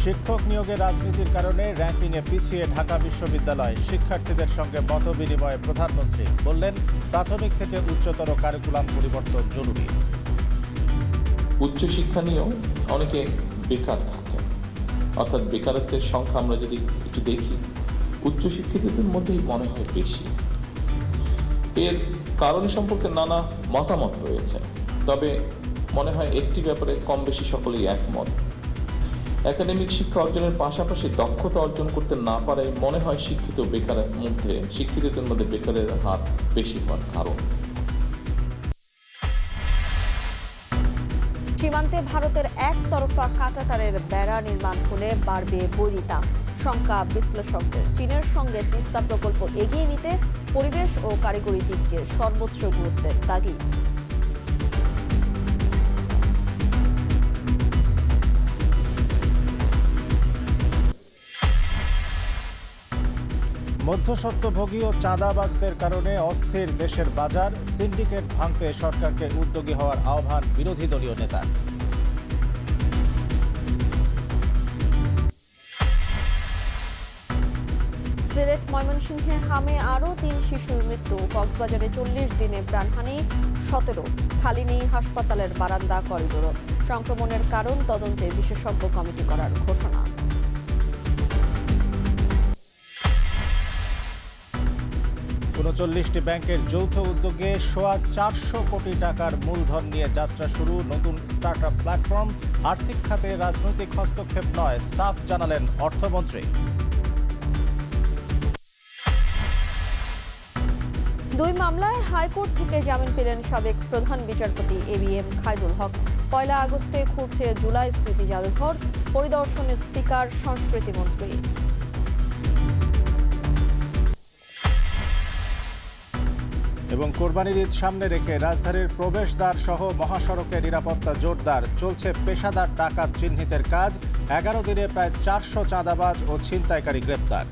শিক্ষক নিয়োগে রাজনীতির কারণে র্যাঙ্কিংয়ে পিছিয়ে ঢাকা বিশ্ববিদ্যালয়। শিক্ষার্থীদের সঙ্গে মতবিনিময়ে প্রধানমন্ত্রী বললেন, প্রাথমিক থেকে উচ্চতর কারিকুলাম পরিবর্তন জরুরি। উচ্চশিক্ষা নিয়েও অনেকে বেকার থাকে, অর্থাৎ বেকারত্বের সংখ্যা আমরা যদি একটু দেখি উচ্চশিক্ষিতদের মধ্যেই মনে হয় বেশি। এর কারণ সম্পর্কে নানা মতামত রয়েছে, তবে মনে হয় একটি ব্যাপারে কম বেশি সকলেই একমত। একাডেমিক শিক্ষা অর্জনের পাশাপাশি দক্ষতা অর্জন করতে না পারায় মনে হয় শিক্ষিতদের মধ্যে বেকারের হার বেশি হওয়ার কারণ। সীমান্তে ভারতের একতরফা কাঁটাতারের বেড়া নির্মাণ হলে বাড়বে বৈরিতা, শঙ্কা বিশ্লেষকদের। চীনের সঙ্গে তিস্তা প্রকল্প এগিয়ে নিতে পরিবেশ ও কারিগরি দিককে সর্বোচ্চ গুরুত্বের তাগিদ। মধ্যস্বত্বভোগী ও চাঁদাবাজদের কারণে অস্থির দেশের বাজার। সিন্ডিকেট ভাঙতে সরকারকে উদ্যোগী হওয়ার আহ্বান বিরোধী দলীয় নেতার। সিলেট ময়মনসিংহে হামে আরও ৩ শিশুর মৃত্যু। কক্সবাজারে ৪০ দিনে প্রাণহানি ১৭। খালি নেই হাসপাতালের বারান্দা, করিডোর। সংক্রমণের কারণ তদন্তে বিশেষজ্ঞ কমিটি করার ঘোষণা। ৩৯টি ব্যাংকের যৌথ উদ্যোগে সোয়া ৪০০ কোটি টাকার মূলধন নিয়ে যাত্রা শুরু নতুন স্টার্টআপ প্ল্যাটফর্ম। আর্থিক খাতে রাজনৈতিক হস্তক্ষেপ নয়, সাফ জানালেন অর্থমন্ত্রী। ২ মামলায় হাইকোর্ট থেকে জামিন পেলেন সাবেক প্রধান বিচারপতি ABM খায়রুল হক। ১ আগস্টে খুলছে জুলাই স্মৃতি জাদুঘর, পরিদর্শনে স্পিকার সংস্কৃতি মন্ত্রী। এবং কোরবানির ঈদ সামনে রেখে রাজধানীর প্রবেশদ্বার সহ মহাসড়কে নিরাপত্তা জোরদার। চলছে পেশাদার ডাকাত চিহ্নিতের কাজ। ১১ দিনে প্রায় ৪০০ চাঁদাবাজ ও ছিনতাইকারী গ্রেপ্তার।